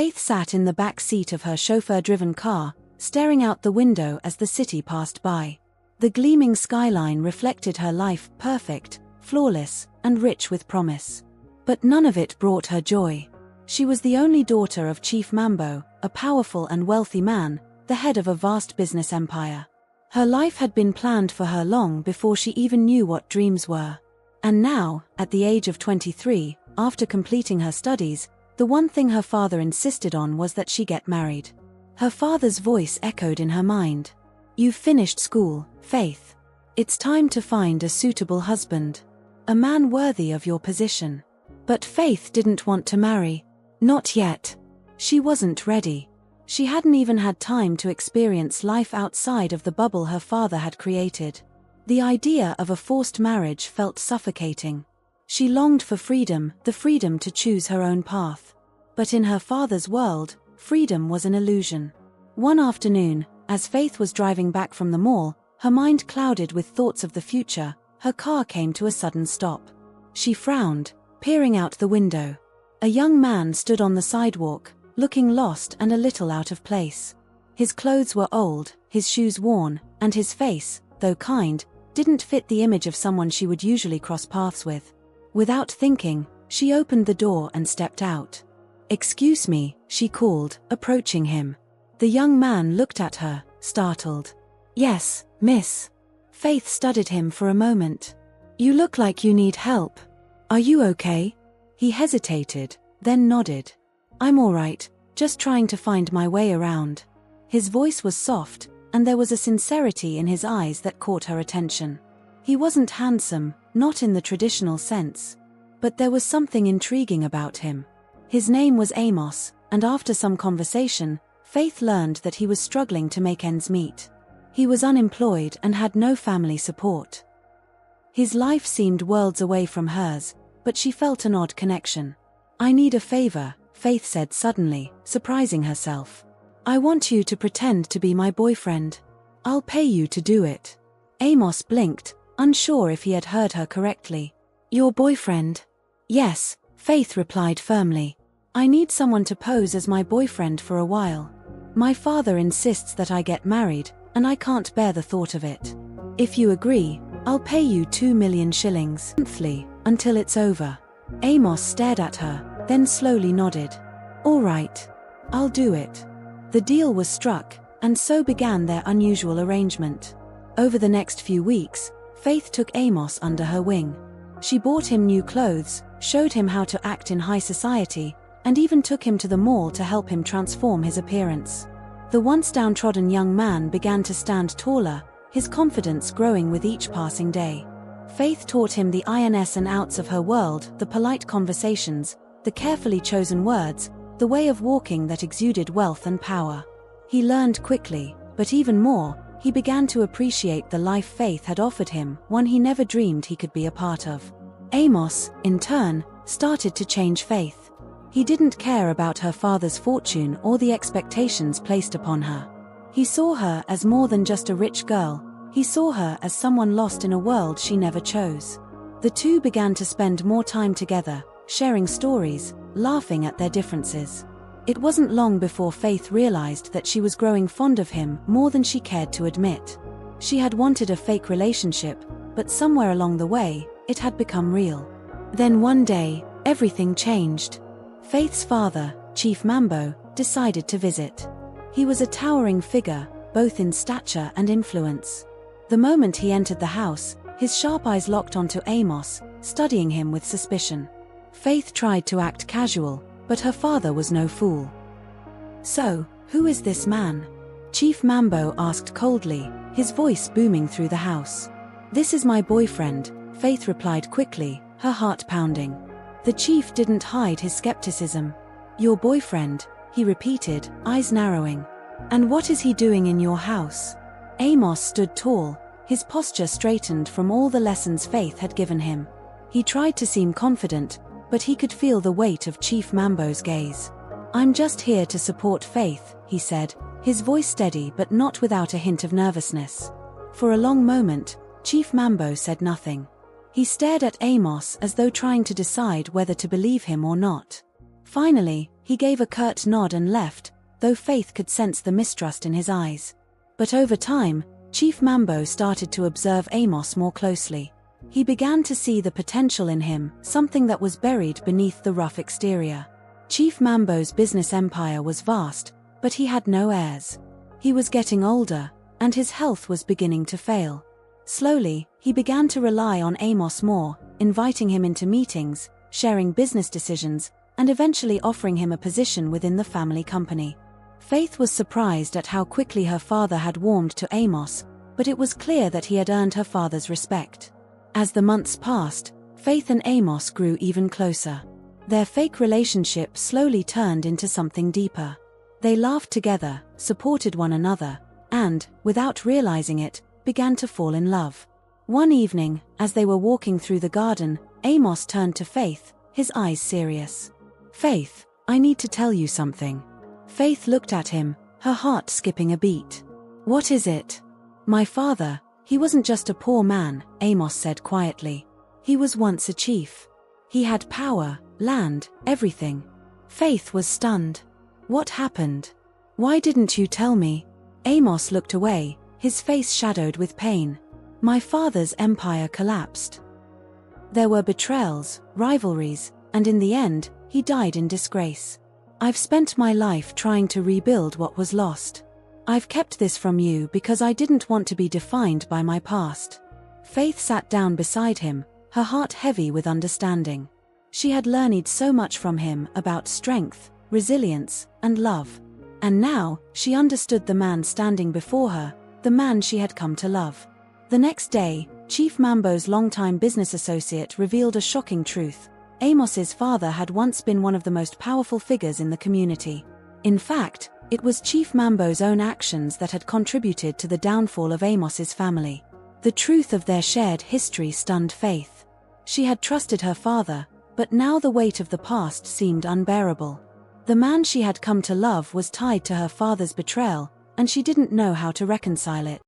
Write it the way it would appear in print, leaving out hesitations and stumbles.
Faith sat in the back seat of her chauffeur-driven car, staring out the window as the city passed by. The gleaming skyline reflected her life, perfect, flawless, and rich with promise. But none of it brought her joy. She was the only daughter of Chief Mambo, a powerful and wealthy man, the head of a vast business empire. Her life had been planned for her long before she even knew what dreams were. And now, at the age of 23, after completing her studies, the one thing her father insisted on was that she get married. Her father's voice echoed in her mind. "You've finished school, Faith. It's time to find a suitable husband. A man worthy of your position." But Faith didn't want to marry. Not yet. She wasn't ready. She hadn't even had time to experience life outside of the bubble her father had created. The idea of a forced marriage felt suffocating. She longed for freedom, the freedom to choose her own path. But in her father's world, freedom was an illusion. One afternoon, as Faith was driving back from the mall, her mind clouded with thoughts of the future, her car came to a sudden stop. She frowned, peering out the window. A young man stood on the sidewalk, looking lost and a little out of place. His clothes were old, his shoes worn, and his face, though kind, didn't fit the image of someone she would usually cross paths with. Without thinking, she opened the door and stepped out. "Excuse me," she called, approaching him. The young man looked at her, startled. "Yes, miss." Faith studied him for a moment. "You look like you need help. Are you okay?" He hesitated, then nodded. "I'm all right, just trying to find my way around." His voice was soft, and there was a sincerity in his eyes that caught her attention. He wasn't handsome, not in the traditional sense. But there was something intriguing about him. His name was Amos, and after some conversation, Faith learned that he was struggling to make ends meet. He was unemployed and had no family support. His life seemed worlds away from hers, but she felt an odd connection. "I need a favor," Faith said suddenly, surprising herself. "I want you to pretend to be my boyfriend. I'll pay you to do it." Amos blinked, unsure if he had heard her correctly. "Your boyfriend?" "Yes," Faith replied firmly. "I need someone to pose as my boyfriend for a while. My father insists that I get married, and I can't bear the thought of it. If you agree, I'll pay you 2 million shillings monthly, until it's over." Amos stared at her, then slowly nodded. "All right. I'll do it." The deal was struck, and so began their unusual arrangement. Over the next few weeks, Faith took Amos under her wing. She bought him new clothes, showed him how to act in high society, and even took him to the mall to help him transform his appearance. The once downtrodden young man began to stand taller, his confidence growing with each passing day. Faith taught him the ins and outs of her world, the polite conversations, the carefully chosen words, the way of walking that exuded wealth and power. He learned quickly, but even more, he began to appreciate the life Faith had offered him, one he never dreamed he could be a part of. Amos, in turn, started to change Faith. He didn't care about her father's fortune or the expectations placed upon her. He saw her as more than just a rich girl, he saw her as someone lost in a world she never chose. The two began to spend more time together, sharing stories, laughing at their differences. It wasn't long before Faith realized that she was growing fond of him more than she cared to admit. She had wanted a fake relationship, but somewhere along the way, it had become real. Then one day, everything changed. Faith's father, Chief Mambo, decided to visit. He was a towering figure, both in stature and influence. The moment he entered the house, his sharp eyes locked onto Amos, studying him with suspicion. Faith tried to act casual, but her father was no fool. "So, who is this man?" Chief Mambo asked coldly, his voice booming through the house. "This is my boyfriend," Faith replied quickly, her heart pounding. The chief didn't hide his skepticism. "Your boyfriend," he repeated, eyes narrowing. "And what is he doing in your house?" Amos stood tall, his posture straightened from all the lessons Faith had given him. He tried to seem confident, but he could feel the weight of Chief Mambo's gaze. "I'm just here to support Faith," he said, his voice steady but not without a hint of nervousness. For a long moment, Chief Mambo said nothing. He stared at Amos as though trying to decide whether to believe him or not. Finally, he gave a curt nod and left, though Faith could sense the mistrust in his eyes. But over time, Chief Mambo started to observe Amos more closely. He began to see the potential in him, something that was buried beneath the rough exterior. Chief Mambo's business empire was vast, but he had no heirs. He was getting older, and his health was beginning to fail. Slowly, he began to rely on Amos more, inviting him into meetings, sharing business decisions, and eventually offering him a position within the family company. Faith was surprised at how quickly her father had warmed to Amos, but it was clear that he had earned her father's respect. As the months passed, Faith and Amos grew even closer. Their fake relationship slowly turned into something deeper. They laughed together, supported one another, and, without realizing it, began to fall in love. One evening, as they were walking through the garden, Amos turned to Faith, his eyes serious. "Faith, I need to tell you something." Faith looked at him, her heart skipping a beat. "What is it?" "My father, he wasn't just a poor man," Amos said quietly. "He was once a chief. He had power, land, everything." Faith was stunned. "What happened? Why didn't you tell me?" Amos looked away, his face shadowed with pain. "My father's empire collapsed. There were betrayals, rivalries, and in the end, he died in disgrace. I've spent my life trying to rebuild what was lost. I've kept this from you because I didn't want to be defined by my past." Faith sat down beside him, her heart heavy with understanding. She had learned so much from him about strength, resilience, and love. And now, she understood the man standing before her, the man she had come to love. The next day, Chief Mambo's longtime business associate revealed a shocking truth. Amos's father had once been one of the most powerful figures in the community. In fact, it was Chief Mambo's own actions that had contributed to the downfall of Amos's family. The truth of their shared history stunned Faith. She had trusted her father, but now the weight of the past seemed unbearable. The man she had come to love was tied to her father's betrayal, and she didn't know how to reconcile it.